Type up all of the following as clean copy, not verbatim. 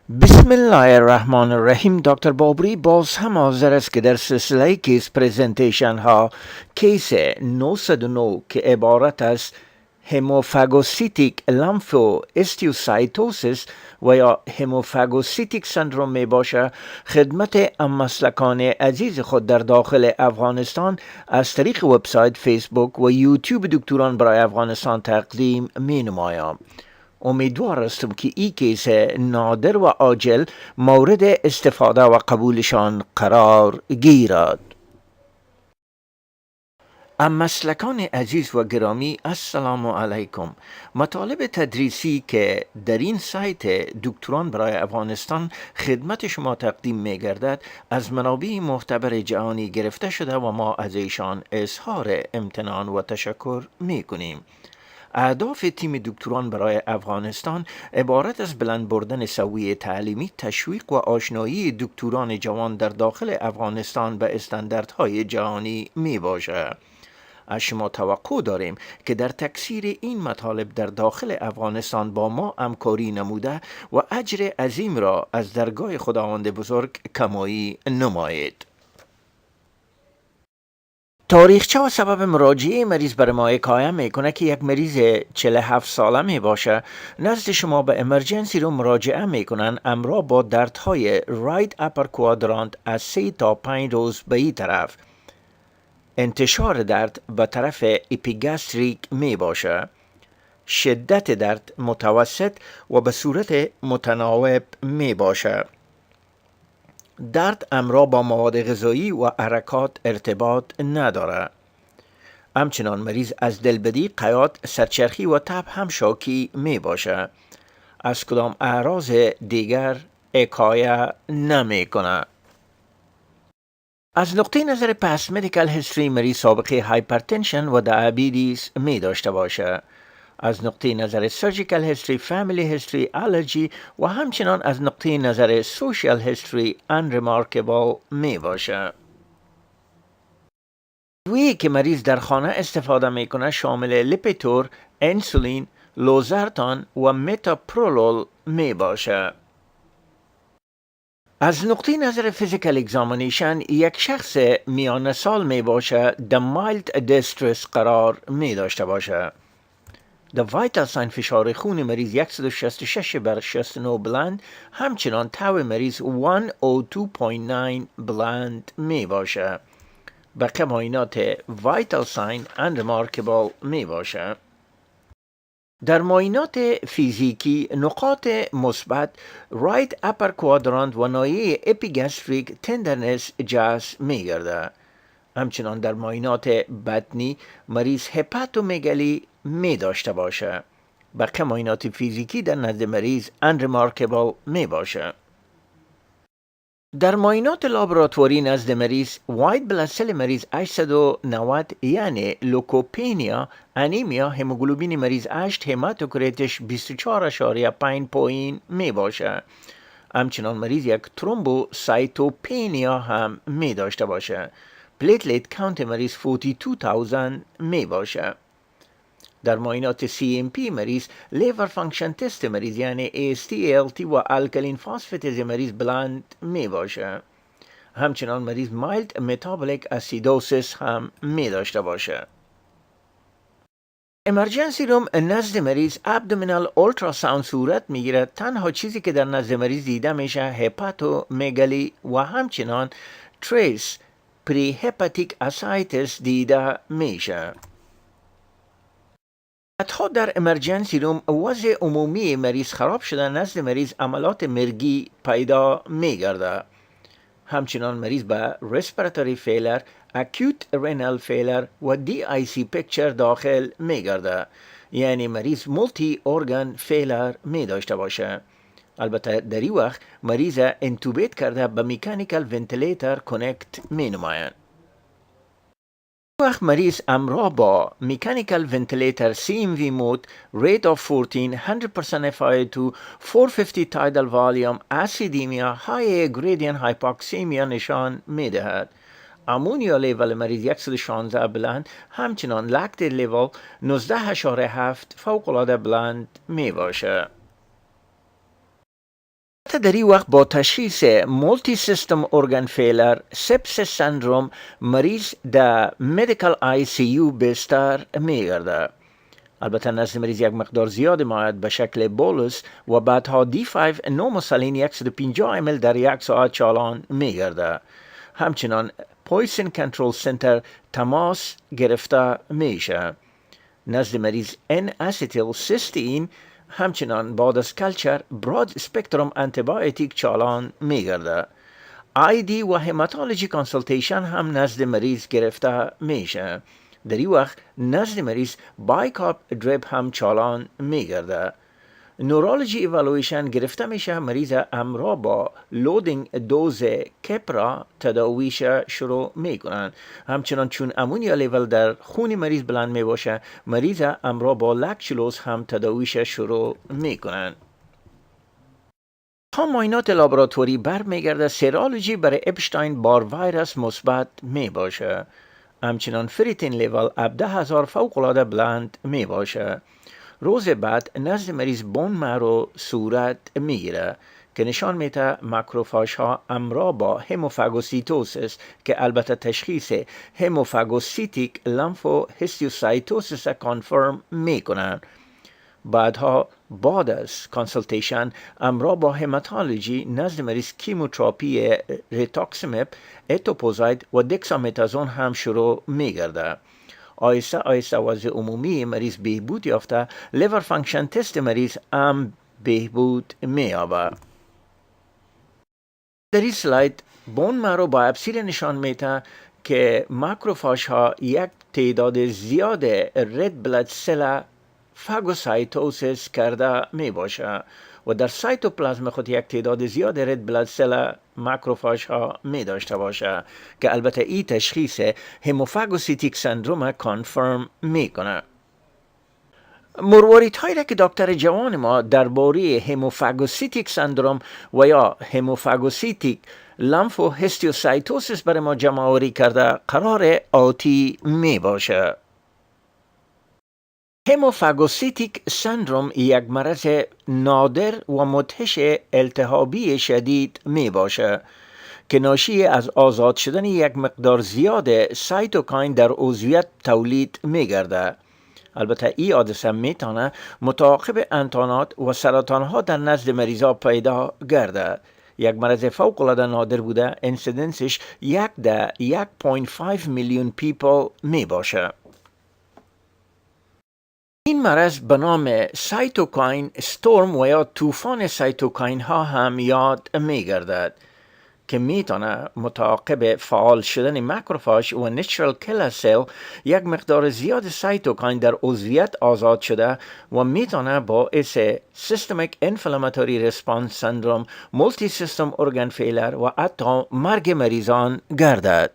بسم الله الرحمن الرحیم. دکتر بابری باز هم حاضر است که در سلسله کیس پریزنتیشن ها کیس 909 که عبارت از هموفاگوسیتیک لامفو استیوسایتوسیس و یا هموفاگوسیتیک سندروم می باشه خدمت مسلکان عزیز خود در داخل افغانستان از طریق وبسایت، فیسبوک و یوتیوب دکتران برای افغانستان تقدیم می نمایم. امیدوار هستم که این کیس نادر و عاجل مورد استفاده و قبولشان قرار گیرد. مسلکان عزیز و گرامی، السلام علیکم. مطالب تدریسی که در این سایت دکتران برای افغانستان خدمت شما تقدیم می گردد از منابع معتبر جهانی گرفته شده و ما از ایشان اظهار امتنان و تشکر می کنیم. اهداف تیم دکتران برای افغانستان عبارت از بلند بردن سویه تعلیمی، تشویق و آشنایی دکتران جوان در داخل افغانستان به استانداردهای جهانی می باشد. از شما توقع داریم که در تکثیر این مطالب در داخل افغانستان با ما همکاری نموده و اجر عظیم را از درگاه خداوند بزرگ کمایی نمایید. تاریخچه و سبب مراجعه مریض بر ما حکایه میکنه که یک مریض 47 ساله می باشه نزد شما به امرجنسی رو مراجعه میکنن همراه با دردهای رایت اپر کوادرانت از 3 تا 5 روز به این طرف. انتشار درد به طرف اپیگاستریک می باشه. شدت درد متوسط و به صورت متناوب می باشه. درد همراه با مواد غذایی و حرکات ارتباط نداره. همچنان مریض از دلبدی، قیاد، سرچرخی و تب هم شاکی می باشه. از کدام اعراض دیگر حکایه نمی کنه. از نقطه نظر پس مدیکال هیستوری مریض سابقه هایپرتنشن و دیابتیس می داشته باشه. از نقطه نظر سرجیکال هیستوری، فامیلی هیستوری، آلرژی و همچنان از نقطه نظر سوشیال هیستوری unremarkable می باشه. ادویه‌ای که مریض در خانه استفاده میکنه شامل لیپیتور، انسولین، لوزارتان و متاپرولول می باشه. از نقطه نظر فیزیکال اگزامینیشن یک شخص میان سال می باشه در مایلد دیسترس قرار می داشته باشه. در وایتال ساین فشار خون مریض 166 بر 69 بلند، همچنان تو مریض 102.9 بلند می باشه. بقیه معاینات وایتال ساین unremarkable می باشه. در معاینات فیزیکی نقاط مثبت رایت اپر کوادرانت و ناحیه اپیگاستریک تندرنس جاس می گرده. همچنان در معاینات بطنی مریض هپاتومگالی می داشته باشه. بقیه معاینات فیزیکی در نزد مریض unremarkable می باشه. در معاینات لابراتواری نزد مریض وایت بلاد سل مریض 890 یعنی لوکوپینیا، انیمیا، هموگلوبین مریض 8، هماتوکریتش 24.5 پایین می باشه. همچنان مریض یک ترومبوسایتوپینیا هم می داشته باشه. پلیتلیت کاونت مریض 42,000 می باشه. در معاینات CMP مریض لیور فانکشن تست مریض یعنی AST ALT و الکلین فاسفتیز مریض بلند می باشه. همچنان مریض مایلد متابولیک اسیدوسیس هم می داشته باشه. امرجنسی روم نزد مریض ابدومینال اولتراساوند صورت می گیرد. تنها چیزی که در نزد مریض دیده میشه هپاتومگالی و همچنان تریس پری هپاتیک اسایتس دیده میشه. حتی در امرجنسی روم وضع عمومی مریض خراب شده نزد مریض عملات مرگی پیدا می گرده. همچنان مریض به رسپیراتوری فیلر، اکیوت رینال فیلر و DIC پیکچر داخل می گرده. یعنی مریض مولتی ارگان فیلر می داشته باشه. البته در این وقت مریض انتوبیت کرده به میکانیکال ونتیلیتر کنکت می نماید. وقت مریض همراه با میکانیکال ونتیلیتر CMV مود rate of 14 100% FiO2 450 tidal volume اسیدیمیا های gradient hypoxemia نشان می دهد. امونیا لیول مریض 116 بلند، همچنان لاکتیت لیول 19.7 فوق العاده بلند می باشه. البته در این وقت با تشخیص مولتی سیستم ارگن فیلر سپسیس سندروم مریض در مدیکال آی سی یو بستر میگرده. البته نزد مریض یک مقدار زیاد مایع به شکل بولس و بعدها D5 نوموسالین 150 ml در یک ساعت چالان میگرده. همچنان پویسن کنترل سنتر تماس گرفته میشه. نزد مریض N اسیتیل سیستین همچنان بعد از کلچر براد اسپکتروم انتیبیوتیک چالان میگرده. آی دی و هماتولوژی کانسلتیشن هم نزد مریض گرفته میشه. در این وقت نزد مریض بایکاپ دریپ هم چالان میگرده. نورولوژی ایوالویشن گرفته میشه. مریض همراه با لودینگ دوز کپرا تداویش شروع میکنن. همچنان چون امونیا لیول در خون مریض بلند میباشه مریض همراه با لکچلوز هم تداویش شروع میکنن. تا معاینات لابراتوری برمیگرده سیرولوژی برای اپشتاین بار ویروس مثبت میباشه. همچنان فریتین لیول 17000 فوق العاده بلند میباشه. روز بعد نزد مریض بون مرو صورت میگیره که نشان میده ماکروفاژ ها همراه با هموفاگوسیتوسیس که البته تشخیص هموفاگوسیتیک لامفو هیستیوسایتوسیس کانفرم میکنن. بعدها بعد از کانسلتیشن همراه با هماتولوژی نزد مریض کیموتراپی ریتاکسیماب، اتوپوزاید و دکسامتازون هم شروع میگرده. آیسته آیسته وضع عمومی مریض بهبود یافته. لیور فانکشن تست مریض هم بهبود می‌یابه. در این سلاید بون مرو بایوپسی نشان میده که ماکروفاژ ها یک تعداد زیاد رد بلد سل فاگوسایتوسیس کرده می باشه و در سایتوپلازم خود یک تعداد زیاد رد بلد سل ماکروفاژ ها می داشته باشه که البته این تشخیص هموفاگوسیتیک سندروم کانفرم می کنه. مروارید هایی را که دکتر جوان ما درباره هموفاگوسیتیک سندروم و یا هموفاگوسیتیک لامفو هیستیوسایتوسیس برای ما جمع آوری کرده قرار آتی می باشه. هموفاگوسیتیک سندروم یک مرض نادر و مدهش التهابی شدید می باشه که ناشی از آزاد شدن یک مقدار زیاد سایتوکاین در عضویت تولید می گرده. البته این حادثه میتونه متعاقب انتانات و سرطان ها در نزد مریضا پیدا گرده. یک مرض فوق العاده نادر بوده. انسیدنسش 1 در 1.5 میلیون پیپل می باشه. این مرض به نام سایتوکاین استورم و یا طوفان سایتوکاین ها هم یاد می گردد که میتونه متعاقب فعال شدن ماکروفاژ و نیچرال کیلر سل یک مقدار زیاد سایتوکاین در عضویت آزاد شده و میتونه باعث سیستمیک انفلاماتوری ریسپانس سندروم، مولتی سیستم ارگن فیلر و حتی مرگ مریضان گردد.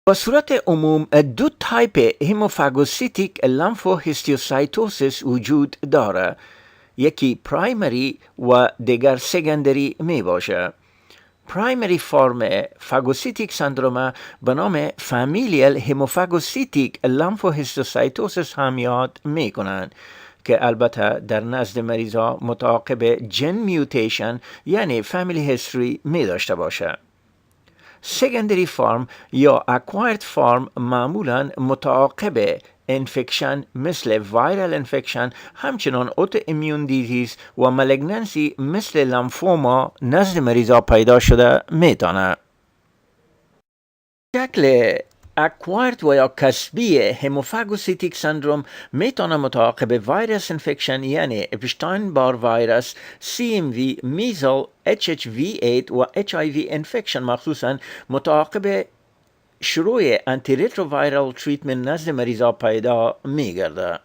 به صورت عموم دو تایپ هموفاگوسیتیک لامفو هیستیوسایتوسیس وجود داره. یکی پرایمری و دیگر سکندری می باشه. پرایمری فرم فاگوسیتیک سندروم به نام فامیلیال هموفاگوسیتیک لامفو هیستیوسایتوسیس هم یاد می کنند که البته در نزد مریضا متعاقب جن میوتیشن یعنی فامیلی هیستوری می داشته باشه. سکندری فرم یا اکوایرد فرم معمولاً متعاقب انفکشن مثل وایرال انفکشن، همچنان اوتو ایمیون دیزیز و مالگننسی مثل لامفوما نزد مریضا پیدا شده میتونه. شکل اکوایرد و یا کسبی هموفاگوسیتیک سندروم میتونه متعاقب ویروس انفکشن یعنی اپشتاین بار ویروس، CMV، میزل، HHV8 و HIV انفکشن مخصوصا متعاقب شروع انتی ریترووایرال تریتمنت نزد مریضا پیدا میگرده.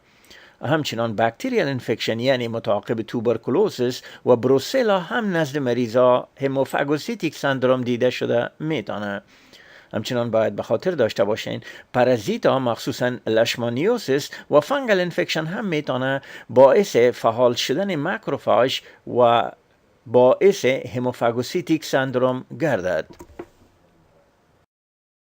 همچنان بکتریال انفکشن یعنی متعاقب توبرکلوزیس و بروسلا هم نزد مریضا هموفاگوسیتیک سندروم دیده شده میتونه. همچنان باید به خاطر داشته باشین پارازیتا مخصوصا لشمانیوسیس و فنگل انفکشن هم میتونه باعث فعال شدن ماکروفاژ و باعث هموفاگوسیتیک سندروم گردد.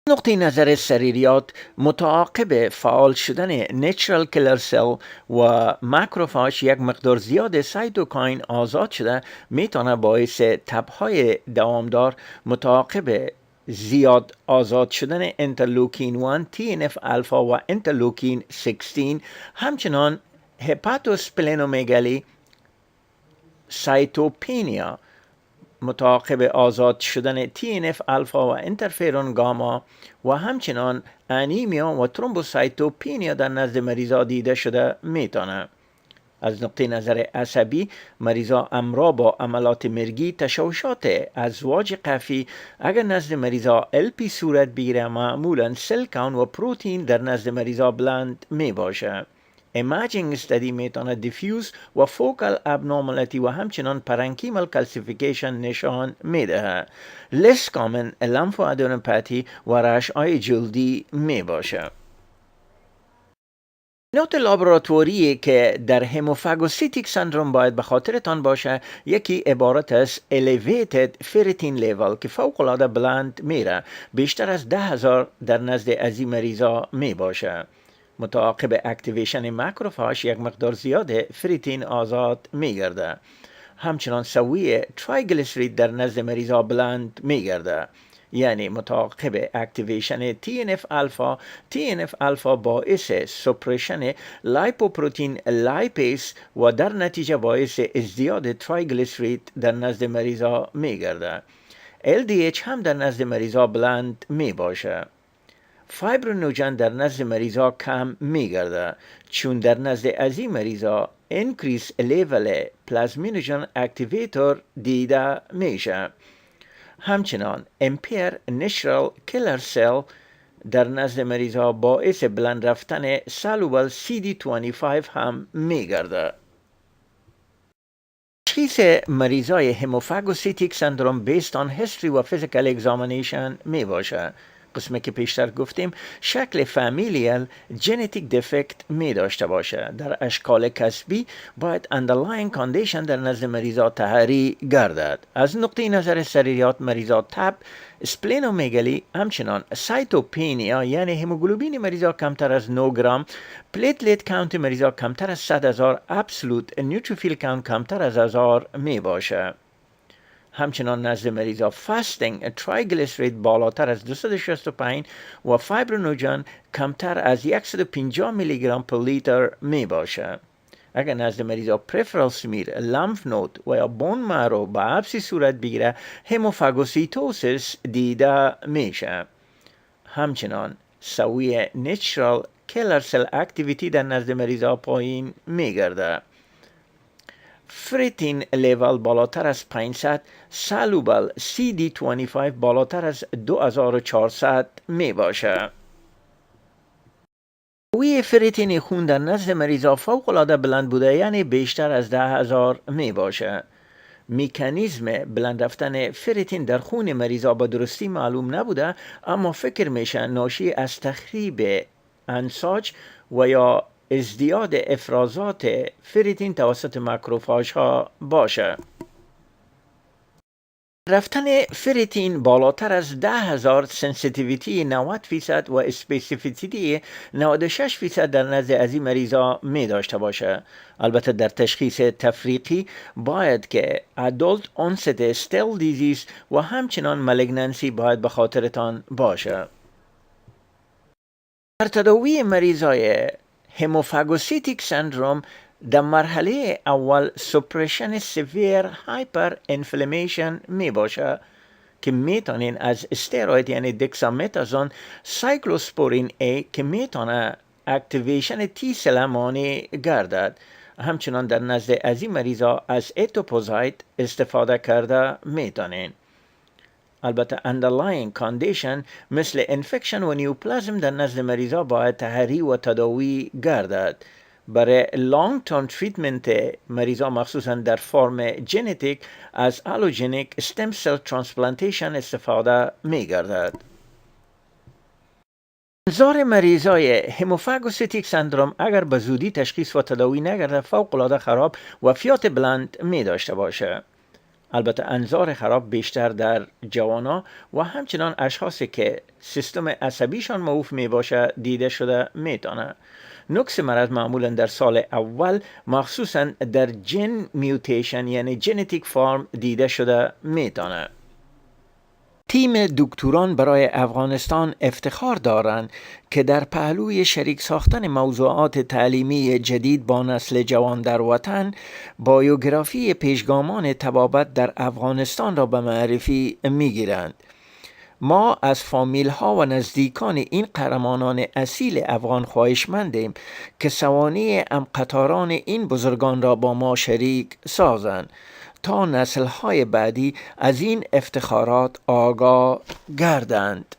نقطه نظر سریریات متعاقب فعال شدن نیچرال کلر سل و ماکروفاژ یک مقدار زیاد سایتوکاین آزاد شده میتونه باعث تبهای دوامدار متعاقب زیاد آزاد شدن انترلوکین 1 TNF الفا و انترلوکین 16 همچنان هپاتوسپلنومگالی سایتوپینیا متعاقب آزاد شدن TNF الفا و انترفیرون گاما و همچنان انیمیا و ترومبوسایتوپینیا در نزد مریضا دیده شده میتونه. از نقطه نظر عصبی مریضا امرا با عملات مرگی تشوشات ازواج قفی اگر نزد مریضا LP صورت بگیره معمولا سل کاون و پروتین در نزد مریضا بلند می باشه. ایمیجینگ استدی میتونه دیفیوز و فوکال ابنورمالیتی و همچنان پرانکیمال کلسیفیکیشن نشان میده. لس کامن لمفو ادنوپاتی و رشح‌های جلدی می باشه. نوت لابراتوری که در هموفاگوسیتیک سندروم باید به خاطرتان باشه یکی عبارت از elevated ferritin level که فوق العاده بلند میره بیشتر از 10,000 در نزد از این مریضا می باشه. متعاقب اکتیویشن ماکروفاژ یک مقدار زیاد فریتین آزاد میگرده. همچنان سوی ترایگلیسیرید در نزد مریضا بلند میگرده. یعنی متعاقب اکتیویشن TNF الفا باعث سپرشن لایپوپروتین لایپیس و در نتیجه باعث ازدیاد ترایگلیسیرید در نزد مریضا میگرده. LDH هم در نزد مریضا بلند می باشه. فایبرینوژن در نزد مریضا کم میگرده چون در نزد از این مریضا انکریس لیول پلازمینوژن اکتیویتور دیده میشه. همچنان امپیر نیچرال کلر سل در نزد مریضا باعث بلند رفتن سالوبل CD25 هم میگرده. تشخیص مریضای هموفاگوسیتیک سندروم بیست آن هیستری و فیزیکال اگزامینیشن می باشه. قسمی که پیشتر گفتیم شکل فامیلیال ژنتیک دفکت می داشته باشه. در اشکال کسبی باید underlying condition در نزد مریضا تحری گردد. از نقطه نظر سریریات مریضا تب اسپلینومگالی همچنان سایتوپینیا یعنی هموگلوبین مریضا کمتر از 9 گرم، پلیتلیت کاونت مریضا کمتر از 100,000، ابسولوت نیوتروفیل کاونت کمتر از 1000 می باشه. همچنان نزد مریضا فاستینگ ترایگلیسیرید بالاتر از 265 و فایبرینوژن کمتر از 150 میلی گرم پر لیتر می باشه. اگر نزد مریضا پریفرال سمیر، لمف نود و یا بون مارو با ابسی صورت بگیره هموفاگوسیتوسیس دیده میشه. همچنان سوی نیچرال کلر سل اکتیویتی در نزد مریضا پایین میگرده. فریتین لیول بالاتر از 500، سالوبل CD25 بالاتر از 2400 می باشه. وی فریتین خون در نزد مریضا فوق العاده بلند بوده یعنی بیشتر از 10,000 می باشه. مکانیزم بلند رفتن فریتین در خون مریضا به درستی معلوم نبوده اما فکر میشه ناشی از تخریب انساج و یا ازدیاد افرازات فریتین توسط ماکروفاژ ها باشه. رفتن فریتین بالاتر از 10,000 سنسیتیویتی 90% و اسپسیفیسیتی 96% در نزد از این مریضا می داشته باشه. البته در تشخیص تفریقی باید که ادالت اونست ستل دیزیز و همچنان مالگننسی باید به خاطرتان باشه. در تداوی مریضای هموفاگوسیتیک سندروم در مرحله اول سپرشن سیویر هایپر انفلمیشن می باشه که میتونین از استروید یعنی دکسامتازون، سایکلوسپورین ای که میتونه اکتیویشن تی سل مانع گردد. همچنان در نزد از این مریضا از اتوپوزایت استفاده کرده میتونین. البته underlying condition مثل انفکشن و نیوپلازم در نزد مریضا باید تحری و تداوی گردد. برای لانگ ترم تریتمنت مریضا مخصوصا در فرم ژنتیک از آلوژنیک استم سل ترانسپلانتیشن استفاده می گردد. انظار مریضای هموفاگوسیتیک سندروم اگر به زودی تشخیص و تداوی نگرده فوق العاده خراب و فیات بلند می داشته باشه. البته انظار خراب بیشتر در جوانا و همچنان اشخاصی که سیستم عصبیشان موف می باشه دیده شده میتونه. نقص مرض معمولا در سال اول مخصوصا در جن میوتیشن یعنی ژنتیک فرم دیده شده میتونه. تیم دکتران برای افغانستان افتخار دارند که در پهلوی شریک ساختن موضوعات تعلیمی جدید با نسل جوان در وطن، بایوگرافی پیشگامان طبابت در افغانستان را به معرفی میگیرند. ما از فامیل ها و نزدیکان این قهرمانان اصیل افغان خواهشمندیم که سوانح قطاران این بزرگان را با ما شریک سازند تا نسل های بعدی از این افتخارات آگاه گردند.